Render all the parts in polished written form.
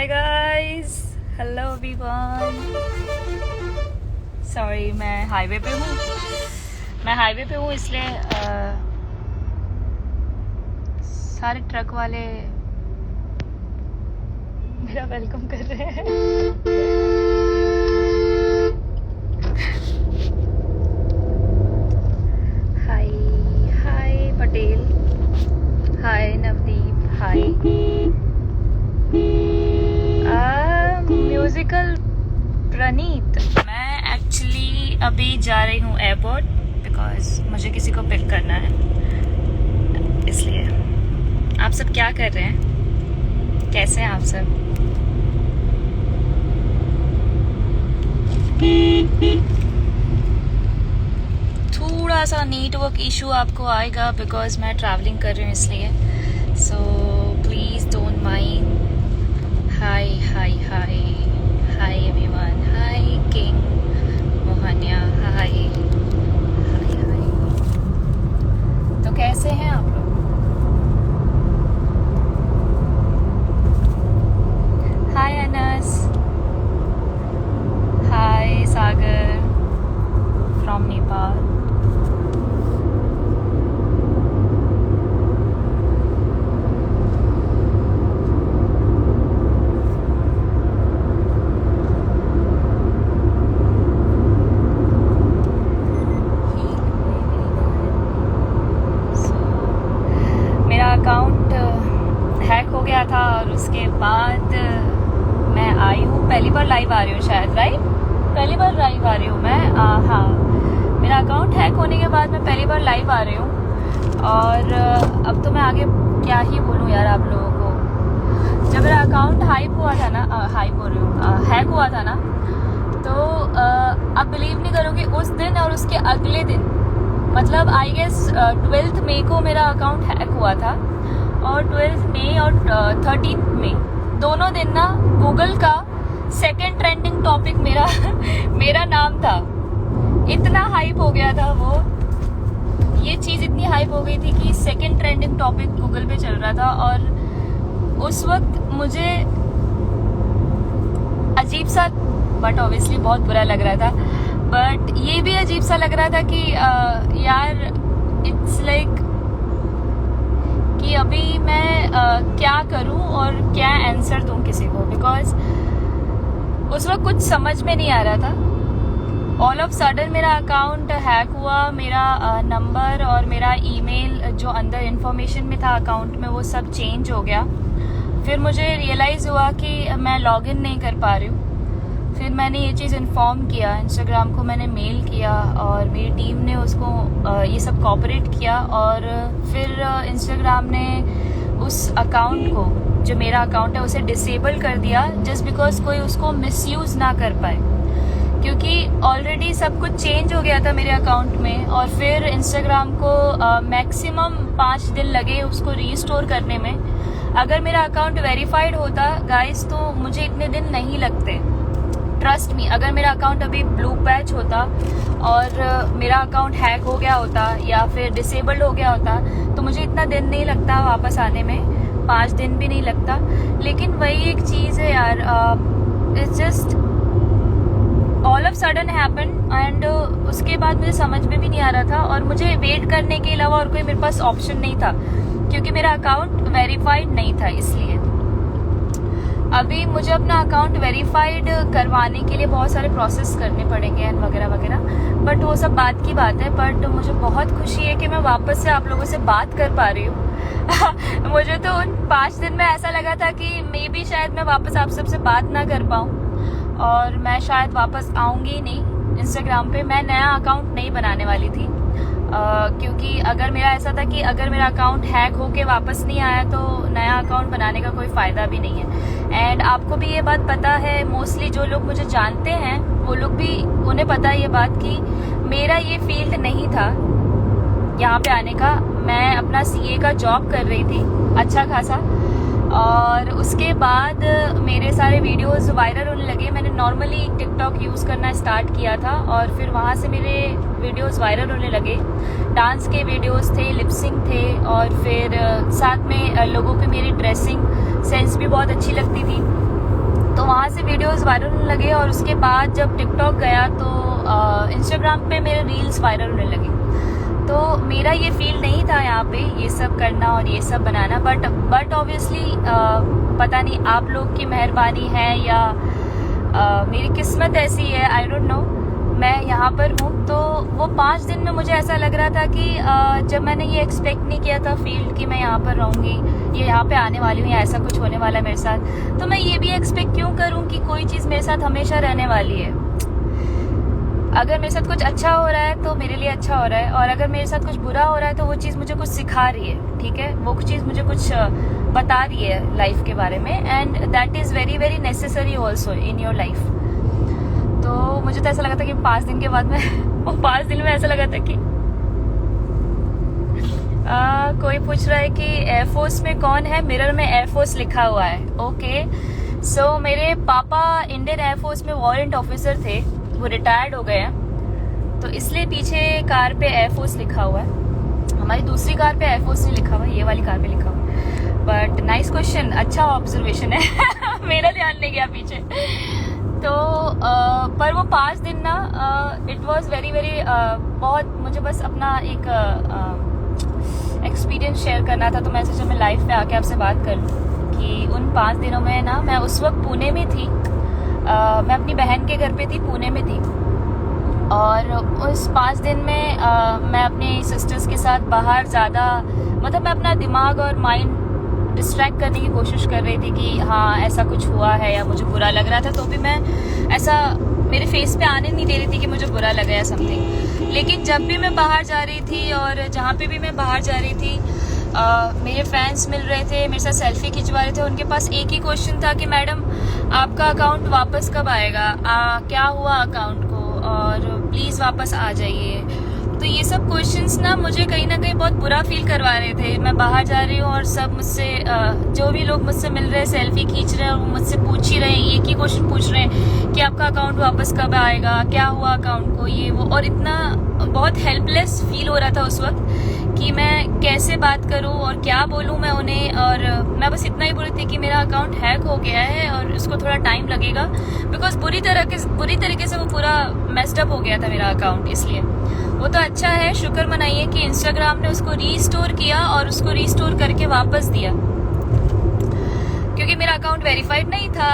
Hi guys, hello everyone. Sorry, मैं highway पे हूँ इसलिए सारे ट्रक वाले मेरा वेलकम कर रहे हैं। हाय हाय पटेल, हाय नवदीप, हाय। म्यूजिकल प्रणीत। मैं एक्चुअली अभी जा रही हूँ एयरपोर्ट बिकॉज मुझे किसी को पिक करना है, इसलिए। आप सब क्या कर रहे हैं? कैसे हैं आप सब? थोड़ा सा नेटवर्क इशू आपको आएगा बिकॉज मैं ट्रैवलिंग कर रही हूँ, इसलिए। So please don't mind. Hi hi hi hi everyone, hi king Mohaniya, hi hi hi. तो कैसे हैं आप लोग? Hi Anas, hi Sagar from Nepal. Account hack हो गया था और उसके बाद मैं आई हूँ, पहली बार लाइव आ रही हूँ शायद, राइट? पहली बार लाइव आ रही हूँ मैं। हाँ, मेरा अकाउंट हैक होने के बाद मैं पहली बार लाइव आ रही हूँ। और अब तो मैं आगे क्या ही बोलूँ यार आप लोगों को। जब मेरा अकाउंट हैक हुआ था ना, तो आप बिलीव नहीं करोगे, उस दिन और उसके अगले दिन, मतलब आई गेस 12 मई को मेरा अकाउंट हैक हुआ था। और 12 मई और 13 मई दोनों दिन ना गूगल का सेकंड ट्रेंडिंग टॉपिक मेरा नाम था। इतना हाइप हो गया था वो, ये चीज़ इतनी हाइप हो गई थी कि सेकंड ट्रेंडिंग टॉपिक गूगल पे चल रहा था। और उस वक्त मुझे अजीब सा, बट ऑब्वियसली बहुत बुरा लग रहा था, बट ये भी अजीब सा लग रहा था कि यार इट्स लाइक कि अभी मैं क्या करूं और क्या आंसर दूं किसी को, बिकॉज उस वक्त कुछ समझ में नहीं आ रहा था। ऑल ऑफ सडन मेरा अकाउंट हैक हुआ, मेरा नंबर और मेरा ईमेल जो अंदर इंफॉर्मेशन में था अकाउंट में, वो सब चेंज हो गया। फिर मुझे रियलाइज़ हुआ कि मैं लॉगिन नहीं कर पा रही हूँ। फिर मैंने ये चीज़ इन्फॉर्म किया, इंस्टाग्राम को मैंने मेल किया और मेरी टीम ने उसको ये सब कोऑपरेट किया। और फिर इंस्टाग्राम ने उस अकाउंट को, जो मेरा अकाउंट है, उसे डिसेबल कर दिया, जस्ट बिकॉज कोई उसको मिसयूज़ ना कर पाए, क्योंकि ऑलरेडी सब कुछ चेंज हो गया था मेरे अकाउंट में। और फिर इंस्टाग्राम को मैक्सिमम 5 दिन लगे उसको रीस्टोर करने में। अगर मेरा अकाउंट वेरीफाइड होता गाइस, तो मुझे इतने दिन नहीं लगते। ट्रस्ट मी, अगर मेरा अकाउंट अभी ब्लू पैच होता और मेरा अकाउंट हैक हो गया होता या फिर डिसेबल्ड हो गया होता, तो मुझे इतना दिन नहीं लगता वापस आने में, 5 दिन भी नहीं लगता। लेकिन वही एक चीज़ है यार, it's just all of sudden happen. And उसके बाद मुझे समझ में भी नहीं आ रहा था और मुझे वेट करने के अलावा और कोई मेरे पास ऑप्शन नहीं था, क्योंकि मेरा अकाउंट वेरीफाइड नहीं था। इसलिए अभी मुझे अपना अकाउंट वेरीफाइड करवाने के लिए बहुत सारे प्रोसेस करने पड़ेंगे एंड वगैरह वगैरह, बट वो सब बात की बात है। बट मुझे बहुत खुशी है कि मैं वापस से आप लोगों से बात कर पा रही हूँ। मुझे तो उन 5 दिन में ऐसा लगा था कि मे बी शायद मैं वापस आप सबसे बात ना कर पाऊँ और मैं शायद वापस आऊँगी नहीं इंस्टाग्राम पे। मैं नया अकाउंट नहीं बनाने वाली थी, क्योंकि अगर मेरा ऐसा था कि अगर मेरा अकाउंट हैक होके वापस नहीं आया तो नया अकाउंट बनाने का कोई फ़ायदा भी नहीं है। एंड आपको भी ये बात पता है, मोस्टली जो लोग मुझे जानते हैं वो लोग भी, उन्हें पता है ये बात कि मेरा ये फील्ड नहीं था यहाँ पे आने का। मैं अपना सीए का जॉब कर रही थी अच्छा खासा, और उसके बाद मेरे सारे वीडियोस वायरल होने लगे। मैंने नॉर्मली टिकटॉक यूज़ करना स्टार्ट किया था और फिर वहाँ से मेरे वीडियोस वायरल होने लगे। डांस के वीडियोस थे, लिपसिंग थे, और फिर साथ में लोगों की मेरी ड्रेसिंग सेंस भी बहुत अच्छी लगती थी। वीडियोस वायरल होने लगे और उसके बाद जब टिकटॉक गया तो इंस्टाग्राम पे मेरे रील्स वायरल होने लगे। तो मेरा ये फील्ड नहीं था यहाँ पे ये सब करना और ये सब बनाना, बट ऑब्वियसली पता नहीं आप लोग की मेहरबानी है या मेरी किस्मत ऐसी है, आई डोंट नो, मैं यहाँ पर हूँ। तो वो 5 दिन में मुझे ऐसा लग रहा था कि जब मैंने ये एक्सपेक्ट नहीं किया था फील्ड कि मैं यहाँ पर रहूँगी, ये यहाँ पे आने वाली हूँ या ऐसा कुछ होने वाला है मेरे साथ, तो मैं ये भी एक्सपेक्ट क्यों करूँ कि कोई चीज़ मेरे साथ हमेशा रहने वाली है। अगर मेरे साथ कुछ अच्छा हो रहा है तो मेरे लिए अच्छा हो रहा है, और अगर मेरे साथ कुछ बुरा हो रहा है तो वो चीज़ मुझे कुछ सिखा रही है, ठीक है, वो चीज़ मुझे कुछ बता रही है लाइफ के बारे में, and that is very very necessary also in your life. तो मुझे तो ऐसा लगा था कि 5 दिन के बाद में वो 5 दिन में ऐसा लगा था कि कोई पूछ रहा है कि एयरफोर्स में कौन है, मिरर में एयरफोर्स लिखा हुआ है। ओके, सो मेरे पापा इंडियन एयरफोर्स में वारंट ऑफिसर थे, वो रिटायर्ड हो गए हैं, तो इसलिए पीछे कार पे एयरफोर्स लिखा हुआ है। हमारी दूसरी कार पे एयरफोर्स नहीं लिखा हुआ, ये वाली कार पे लिखा हुआ है। बट नाइस क्वेश्चन, अच्छा ऑब्जर्वेशन है मेरा ध्यान नहीं गया पीछे। तो पर वो 5 दिन ना इट वॉज वेरी वेरी बहुत, मुझे बस अपना एक एक्सपीरियंस शेयर करना था, तो मैं सोचा मैं लाइव पे आके आपसे बात कर लूँ कि उन 5 दिनों में ना मैं उस वक्त पुणे में थी, मैं अपनी बहन के घर पे थी, पुणे में थी, और उस 5 दिन में मैं अपने सिस्टर्स के साथ बाहर ज़्यादा, मतलब मैं अपना दिमाग और माइंड डिस्ट्रैक्ट करने की कोशिश कर रही थी कि हाँ ऐसा कुछ हुआ है या मुझे बुरा लग रहा था, तो भी मैं ऐसा मेरे फेस पे आने नहीं दे रही थी कि मुझे बुरा लगा या समथिंग। लेकिन जब भी मैं बाहर जा रही थी और जहाँ पे भी मैं बाहर जा रही थी, मेरे फैंस मिल रहे थे, मेरे साथ सेल्फी खिंचवा रहे थे, उनके पास एक ही क्वेश्चन था कि मैडम आपका अकाउंट वापस कब आएगा, क्या हुआ अकाउंट को, और प्लीज़ वापस आ जाइए। तो ये सब क्वेश्चंस ना मुझे कहीं ना कहीं बहुत बुरा फील करवा रहे थे। मैं बाहर जा रही हूँ और सब मुझसे जो भी लोग मुझसे मिल रहे हैं, सेल्फी खींच रहे हैं, और मुझसे पूछ ही रहे हैं, एक ही क्वेश्चन पूछ रहे हैं कि आपका अकाउंट वापस कब आएगा, क्या हुआ अकाउंट को, ये वो। और इतना बहुत हेल्पलेस फील हो रहा था उस वक्त कि मैं कैसे बात करूं और क्या बोलूं मैं उन्हें। और मैं बस इतना ही बोल रही थी कि मेरा अकाउंट हैक हो गया है और उसको थोड़ा टाइम लगेगा, बिकॉज बुरी तरीके से वो पूरा मेस्ड अप हो गया था मेरा अकाउंट। इसलिए वो तो अच्छा है, शुक्र मनाइए कि इंस्टाग्राम ने उसको रीस्टोर किया और उसको रीस्टोर करके वापस दिया, क्योंकि मेरा अकाउंट वेरीफाइड नहीं था।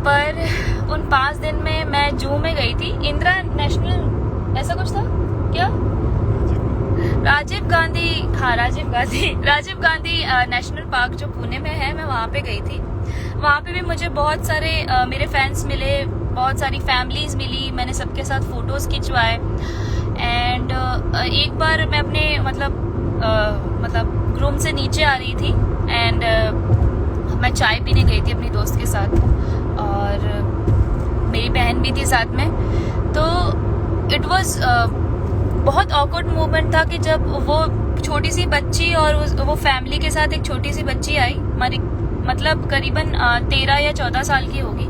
पर उन 5 दिन में मैं जू में गई थी, इंदिरा नेशनल ऐसा कुछ था क्या, राजीव गांधी नेशनल पार्क जो पुणे में है, मैं वहाँ पे गई थी। वहाँ पे भी मुझे बहुत सारे मेरे फैंस मिले, बहुत सारी फैमिलीज मिली, मैंने सबके साथ फोटोज खिंचवाए। एंड एक बार मैं अपने मतलब रूम से नीचे आ रही थी, एंड मैं चाय पीने गई थी अपनी दोस्त के साथ, और मेरी बहन भी थी साथ में। तो इट वाज बहुत ऑकवर्ड मोमेंट था कि जब वो छोटी सी बच्ची और वो फैमिली के साथ एक छोटी सी बच्ची आई, मतलब करीबन 13 या 14 साल की होगी।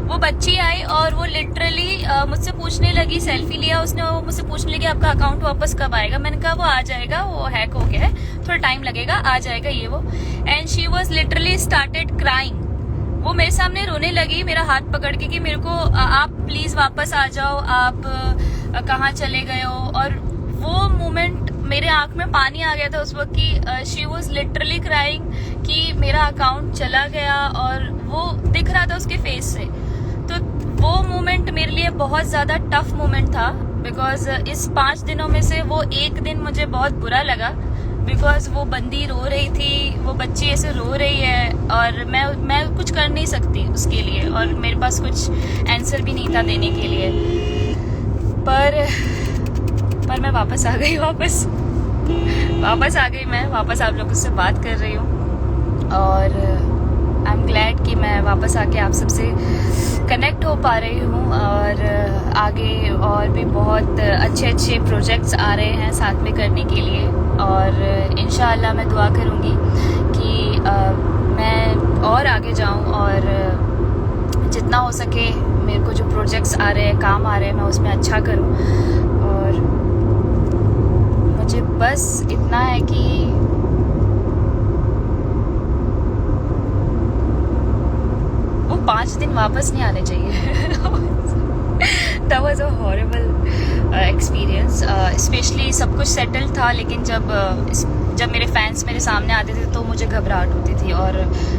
वो बच्ची आई और वो लिटरली मुझसे पूछने लगी, सेल्फी लिया उसने, वो मुझसे पूछने लगी आपका अकाउंट वापस कब आएगा। मैंने कहा वो आ जाएगा, वो हैक हो गया है, थोड़ा टाइम लगेगा, आ जाएगा ये वो। And she was literally started crying. वो मेरे सामने रोने लगी, मेरा हाथ पकड़ के कि मेरे को आप प्लीज वापस आ जाओ, आप कहाँ चले गए हो। और वो मोमेंट मेरे आंख में पानी आ गया था उस वक्त की शी वॉज लिटरली क्राइंग कि मेरा अकाउंट चला गया, और वो दिख रहा था उसके फेस से। तो वो मोमेंट मेरे लिए बहुत ज्यादा टफ मोमेंट था, बिकॉज इस 5 दिनों में से वो एक दिन मुझे बहुत बुरा लगा, बिकॉज वो बंदी रो रही थी, वो बच्ची ऐसे रो रही है, और मैं कुछ कर नहीं सकती उसके लिए, और मेरे पास कुछ आंसर भी नहीं था देने के लिए। पर मैं वापस आ गई, मैं वापस आप लोगों से बात कर रही हूँ, और आई एम ग्लैड कि मैं वापस आके आप सबसे कनेक्ट हो पा रही हूँ। और आगे और भी बहुत अच्छे प्रोजेक्ट्स आ रहे हैं साथ में करने के लिए, और इंशाअल्लाह मैं दुआ करूँगी कि मैं और आगे जाऊँ, और जितना हो सके मेरे को जो प्रोजेक्ट्स आ रहे हैं, काम आ रहे हैं, मैं उसमें अच्छा करूँ। और मुझे बस इतना है कि 5 दिन वापस नहीं आने चाहिए। That was a horrible experience. Specially सब कुछ सेटल था, लेकिन जब मेरे फैंस मेरे सामने आते थे तो मुझे घबराहट होती थी और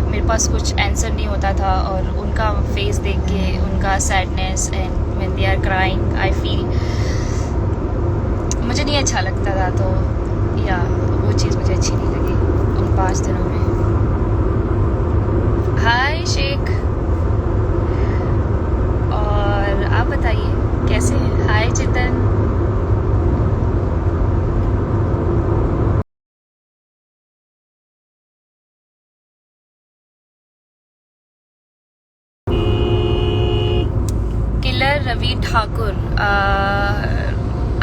मेरे पास कुछ आंसर नहीं होता था, और उनका फेस देख के उनका sadness and when they are crying I feel मुझे नहीं अच्छा लगता था। तो या वो चीज़ मुझे अच्छी नहीं लगी उन 5 दिनों में। हाय शेख, और आप बताइए कैसे हैं? हाय चितन। किलर रवि ठाकुर,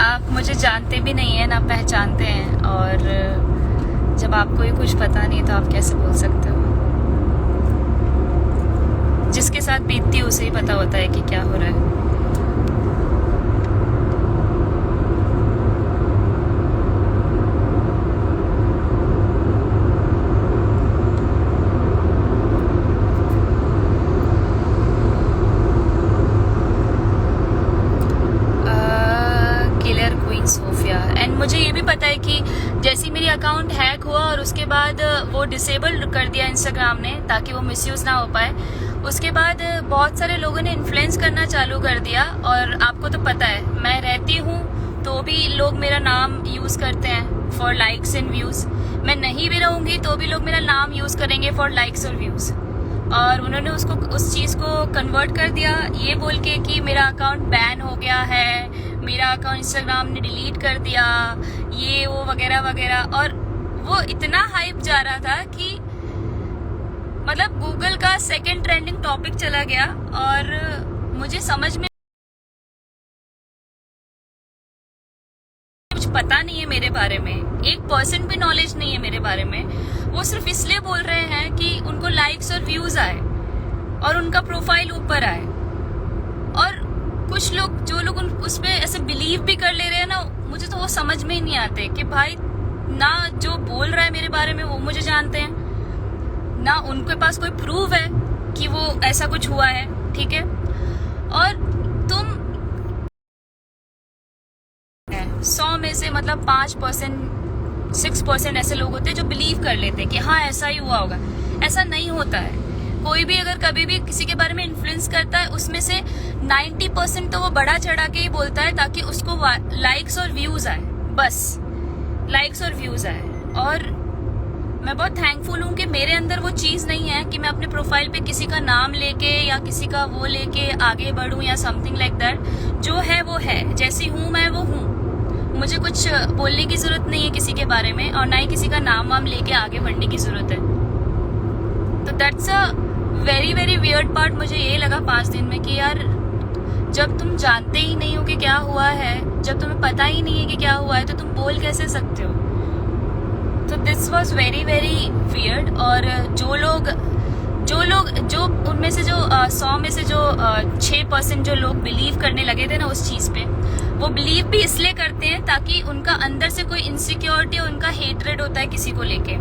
आप मुझे जानते भी नहीं हैं ना पहचानते हैं, और जब आपको ही कुछ पता नहीं तो आप कैसे बोल सकते हो? जिसके साथ बीतती है उसे ही पता होता है कि क्या हो रहा है। मुझे ये भी पता है कि जैसे मेरी अकाउंट हैक हुआ और उसके बाद वो डिसेबल कर दिया इंस्टाग्राम ने ताकि वो मिसयूज ना हो पाए, उसके बाद बहुत सारे लोगों ने इन्फ्लुएंस करना चालू कर दिया। और आपको तो पता है मैं रहती हूँ तो भी लोग मेरा नाम यूज करते हैं फॉर लाइक्स एंड व्यूज, मैं नहीं भी रहूंगी तो भी लोग मेरा नाम यूज करेंगे फॉर लाइक्स और व्यूज। और उन्होंने उस चीज को कन्वर्ट कर दिया ये बोल के कि मेरा अकाउंट बैन हो गया है, मेरा अकाउंट इंस्टाग्राम ने डिलीट कर दिया, ये वो वगैरह वगैरह। और वो इतना हाइप जा रहा था कि मतलब गूगल का सेकंड ट्रेंडिंग टॉपिक चला गया, और मुझे समझ में कुछ पता नहीं है मेरे बारे में, 1% भी नॉलेज नहीं है मेरे बारे में। वो सिर्फ इसलिए बोल रहे हैं कि उनको लाइक्स और व्यूज आए और उनका प्रोफाइल ऊपर आए। और कुछ लोग जो लोग उस पे ऐसे बिलीव भी कर ले रहे हैं ना, मुझे तो वो समझ में ही नहीं आते कि भाई ना जो बोल रहा है मेरे बारे में वो मुझे जानते हैं, ना उनके पास कोई प्रूफ है कि वो ऐसा कुछ हुआ है, ठीक है। और तुम 100 में से मतलब 5% 6% ऐसे लोग होते हैं जो बिलीव कर लेते हैं कि हाँ ऐसा ही हुआ होगा। ऐसा नहीं होता है। कोई भी अगर कभी भी किसी के बारे में इन्फ्लुएंस करता है उसमें से 90% तो वो बढ़ा चढ़ा के ही बोलता है ताकि उसको लाइक्स और व्यूज आए, बस लाइक्स और व्यूज आए। और मैं बहुत थैंकफुल हूँ कि मेरे अंदर वो चीज नहीं है कि मैं अपने प्रोफाइल पे किसी का नाम लेके या किसी का वो लेके आगे बढ़ूं या समथिंग लाइक दैट। जो है वो है, जैसी हूँ मैं वो हूँ। मुझे कुछ बोलने की जरूरत नहीं है किसी के बारे में, और ना ही किसी का नाम वाम लेके आगे बढ़ने की जरूरत है। तो that's a very very weird part मुझे ये लगा 5 दिन में कि यार जब तुम जानते ही नहीं हो कि क्या हुआ है, जब तुम्हें पता ही नहीं है कि क्या हुआ है, तो तुम बोल कैसे सकते हो? तो this was very very weird. और जो उनमें से जो 100 में से जो 6% जो लोग बिलीव करने लगे थे ना उस चीज पे, वो बिलीव भी इसलिए करते हैं ताकि उनका अंदर से कोई इनसिक्योरिटी, उनका हेटरेड होता है किसी को लेके।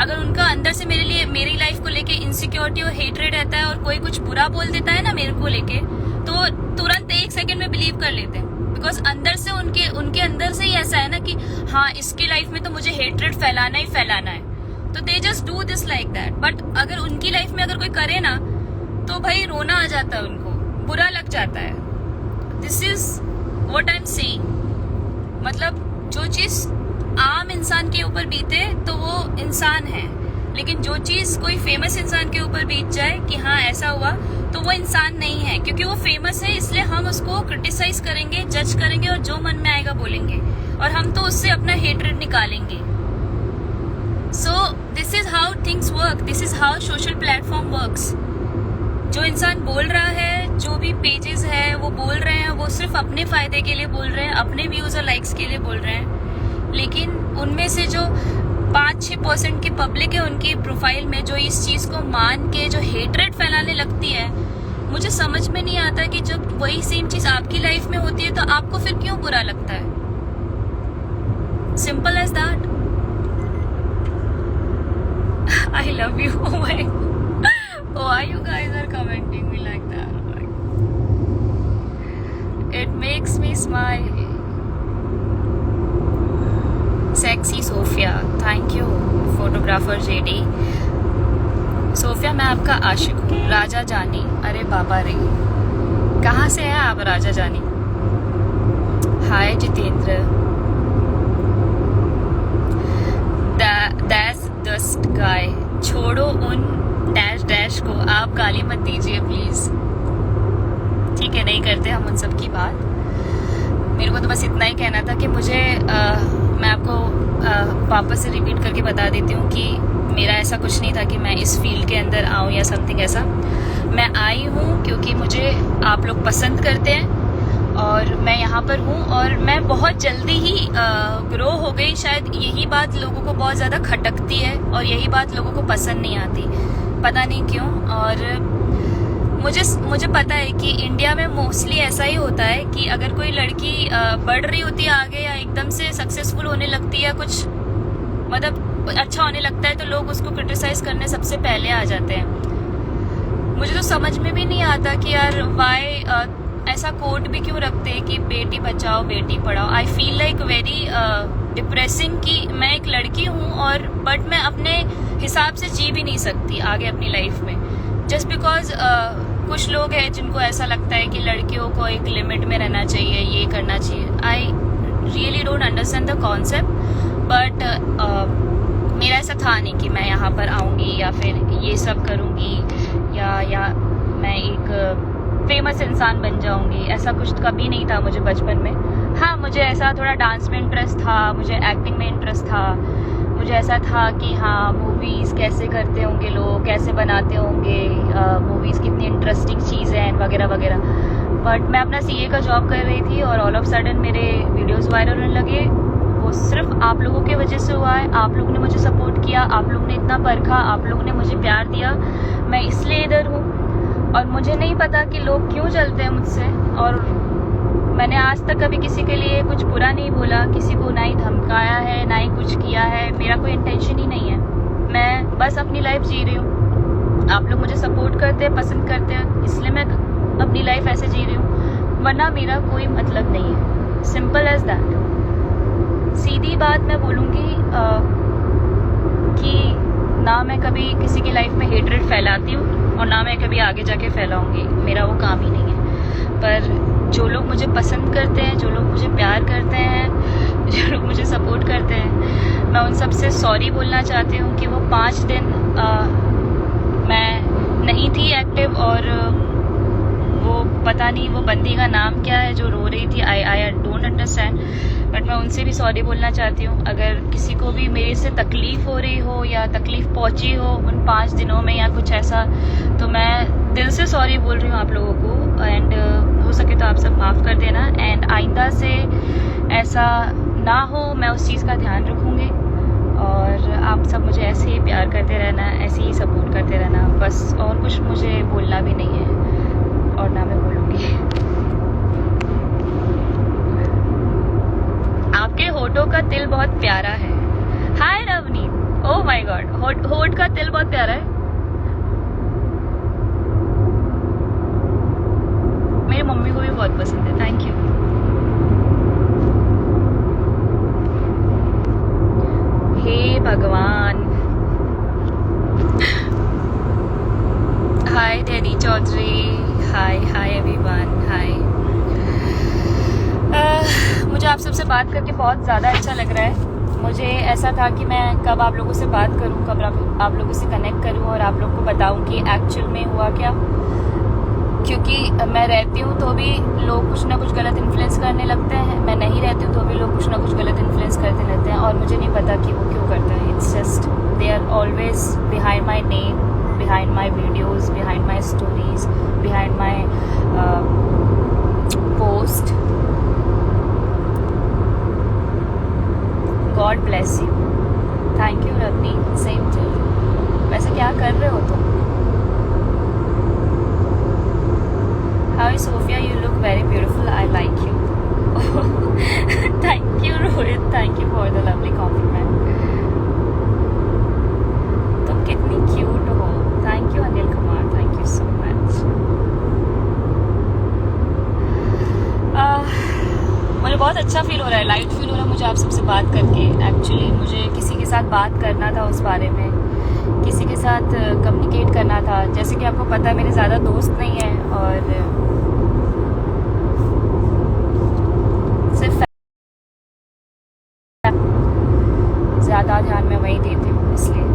अगर उनका अंदर से मेरी लाइफ को लेके इनसिक्योरिटी और हेटरेड रहता है और कोई कुछ बुरा बोल देता है ना मेरे को लेके, तो तुरंत 1 सेकंड में बिलीव कर लेते हैं। बिकॉज अंदर से उनके अंदर से ही ऐसा है ना कि हाँ इसकी लाइफ में तो मुझे हेटरेड फैलाना ही फैलाना है, तो they just do this like that. But अगर उनकी लाइफ में अगर कोई करे ना तो भाई रोना आ जाता है, उनको बुरा लग जाता है। This is what I am saying. मतलब जो चीज आम इंसान के ऊपर बीते तो वो इंसान है, लेकिन जो चीज कोई फेमस इंसान के ऊपर बीत जाए कि हाँ ऐसा हुआ, तो वो इंसान नहीं है। क्योंकि वो फेमस है इसलिए हम उसको क्रिटिसाइज करेंगे, जज करेंगे और जो मन में आएगा बोलेंगे, और हम तो उससे अपना हेटरेड निकालेंगे। So this is how things work, this is how social platform works. जो इंसान बोल रहा है, जो भी पेजेस है वो बोल रहे हैं, वो सिर्फ अपने फायदे के लिए बोल रहे हैं, अपने व्यूज और लाइक्स के लिए बोल रहे हैं। लेकिन उनमें से जो 5-6% की पब्लिक है उनकी प्रोफाइल में, जो इस चीज को मान के जो हेटरेड फैलाने लगती है, मुझे समझ में नहीं आता कि जब वही सेम चीज आपकी लाइफ में होती है तो आपको फिर क्यों बुरा लगता है। Simple as that. I love you. Oh my, why you guys are commenting? Smile. Sexy Sophia, thank you photographer JD. Sophia मैं आपका आशिक हूँ। राजा जानी, अरे बाबा रे, कहाँ से है आप राजा जानी? हाय जितेंद्र। दैट्स डस्ट गाय, छोड़ो उन डैश डैश को, आप गाली मत दीजिए प्लीज। ठीक है, नहीं करते हम उन सब की बात। मेरे को तो बस इतना ही कहना था कि मुझे मैं आपको वापस से रिपीट करके बता देती हूँ कि मेरा ऐसा कुछ नहीं था कि मैं इस फील्ड के अंदर आऊँ या समथिंग ऐसा। मैं आई हूँ क्योंकि मुझे आप लोग पसंद करते हैं और मैं यहाँ पर हूँ, और मैं बहुत जल्दी ही ग्रो हो गई। शायद यही बात लोगों को बहुत ज़्यादा खटकती है और यही बात लोगों को पसंद नहीं आती, पता नहीं क्यों। और मुझे पता है कि इंडिया में मोस्टली ऐसा ही होता है कि अगर कोई लड़की बढ़ रही होती है आगे या एकदम से सक्सेसफुल होने लगती है, कुछ मतलब अच्छा होने लगता है, तो लोग उसको क्रिटिसाइज करने सबसे पहले आ जाते हैं। मुझे तो समझ में भी नहीं आता कि यार वाई ऐसा कोट भी क्यों रखते हैं कि Beti Bachao Beti Padhao. I feel like very depressing कि मैं एक लड़की हूँ और बट मैं अपने हिसाब से जी भी नहीं सकती आगे अपनी लाइफ में, जस्ट बिकॉज कुछ लोग हैं जिनको ऐसा लगता है कि लड़कियों को एक लिमिट में रहना चाहिए, ये करना चाहिए। I really don't understand the concept, but मेरा ऐसा था नहीं कि मैं यहाँ पर आऊँगी या फिर ये सब करूँगी या मैं एक फेमस इंसान बन जाऊँगी। ऐसा कुछ कभी नहीं था मुझे बचपन में। हाँ, मुझे ऐसा थोड़ा डांस में इंटरेस्ट था, मुझे एक्टिंग में इंटरेस्ट था, मुझे ऐसा था कि हाँ मूवीज़ कैसे करते होंगे लोग, कैसे बनाते होंगे, मूवीज़ कितनी इंटरेस्टिंग चीज़ हैं वगैरह वगैरह। बट मैं अपना सीए का जॉब कर रही थी और ऑल ऑफ सडन मेरे वीडियोस वायरल होने लगे। वो सिर्फ आप लोगों की वजह से हुआ है। आप लोगों ने मुझे सपोर्ट किया, आप लोगों ने इतना परखा, आप लोगों ने मुझे प्यार दिया, मैं इसलिए इधर हूँ। और मुझे नहीं पता कि लोग क्यों चलते हैं मुझसे, और मैंने आज तक कभी किसी के लिए कुछ बुरा नहीं बोला, किसी को ना ही धमकाया है, ना ही कुछ किया है। मेरा कोई इंटेंशन ही नहीं है। मैं बस अपनी लाइफ जी रही हूँ। आप लोग मुझे सपोर्ट करते हैं, पसंद करते हैं, इसलिए मैं अपनी लाइफ ऐसे जी रही हूँ, वरना मेरा कोई मतलब नहीं है। Simple as that. सीधी बात मैं बोलूँगी कि ना मैं कभी किसी की लाइफ में हेट्रेड फैलाती हूँ और ना मैं कभी आगे जाके फैलाऊँगी, मेरा वो काम ही नहीं है। पर जो लोग मुझे पसंद करते हैं, जो लोग मुझे प्यार करते हैं, जो लोग मुझे सपोर्ट करते हैं, मैं उन सब से सॉरी बोलना चाहती हूँ कि वो 5 दिन मैं नहीं थी एक्टिव, और वो पता नहीं वो बंदी का नाम क्या है जो रो रही थी। आई डोंट अंडरस्टैंड, बट मैं उनसे भी सॉरी बोलना चाहती हूँ। अगर किसी को भी मेरे से तकलीफ़ हो रही हो या तकलीफ़ पहुँची हो उन 5 दिनों में या कुछ ऐसा, तो मैं दिल से सॉरी बोल रही हूँ आप लोगों को। एंड हो सके तो आप सब माफ़ कर देना, एंड आइंदा से ऐसा ना हो, मैं उस चीज़ का ध्यान रखूँगी। और आप सब मुझे ऐसे ही प्यार करते रहना, ऐसे ही सपोर्ट करते रहना, बस। और कुछ मुझे बोलना भी नहीं है और ना मैं बोलूँगी। आपके होठों का तिल बहुत प्यारा है। हाय रवनीत, ओह माय गॉड, होठ का तिल बहुत प्यारा है। मेरी मम्मी को भी बहुत पसंद है। Thank you. हे भगवान। Hi daddy Chaudhary, hi everyone, hi. मुझे आप सबसे बात करके बहुत ज़्यादा अच्छा लग रहा है। मुझे ऐसा था कि मैं कब आप लोगों से बात करूं, कब आप लोगों से कनेक्ट करूं और आप लोग को बताऊं कि एक्चुअल में हुआ क्या। क्योंकि मैं रहती हूँ तो भी लोग कुछ ना कुछ गलत इन्फ्लुएंस करने लगते हैं, मैं नहीं रहती हूँ तो भी लोग कुछ ना कुछ गलत इन्फ्लुएंस करते रहते हैं, और मुझे नहीं पता कि वो क्यों करते हैं। It's just they are always behind my name, behind my videos, behind my stories, behind my post. God bless you. Thank you Ravni, same to you. वैसे क्या कर रहे हो तुम? Hi Sophia, you look very beautiful. I like you. Thank you Rohit, thank you for the lovely compliment. तुम कितनी cute हो। Thank you Anil Kumar, thank you so much. रहा है, लाइट फील हो रहा है मुझे आप सबसे बात करके। एक्चुअली मुझे किसी के साथ बात करना था, उस बारे में किसी के साथ कम्युनिकेट करना था। जैसे कि आपको पता है मेरे ज़्यादा दोस्त नहीं है और सिर्फ ज़्यादा ध्यान मैं वही देती हूँ, इसलिए।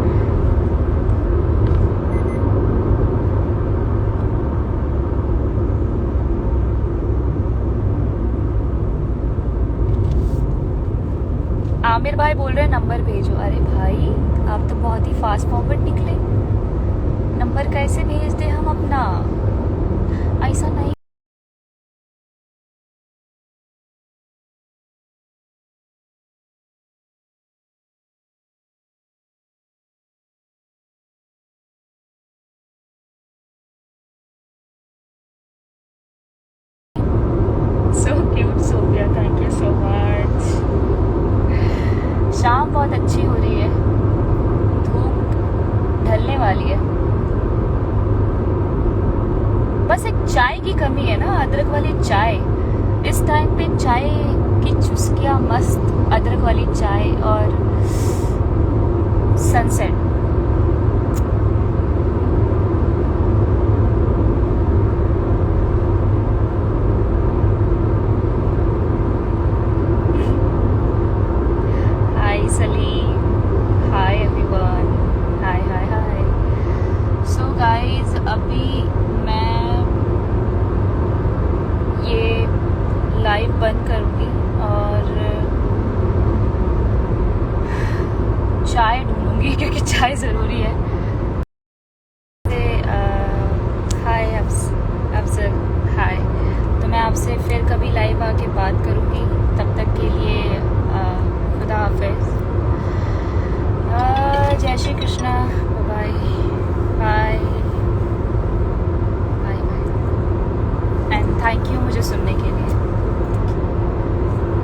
आमिर भाई बोल रहे हैं नंबर भेजो। अरे भाई आप तो बहुत ही फास्ट फॉरवर्ड निकले, नंबर कैसे भेज दे हम अपना, ऐसा नहीं। So cute Sophia, thank you so much. शाम बहुत अच्छी हो रही है, धूप ढलने वाली है। बस एक चाय की कमी है ना, अदरक वाली चाय। इस टाइम पे चाय की चुस्कियाँ मस्त, अदरक वाली चाय और सनसेट। हाय सलीम, हाय एवरीवन, हाय हाय हाय। सो गाइस अभी मैं ये लाइव बंद करूँगी और चाय ढूंढूंगी क्योंकि चाय ज़रूरी है। हाय अफजल, हाय। तो मैं आपसे फिर कभी लाइव आके बात करूँगी, तब तक के लिए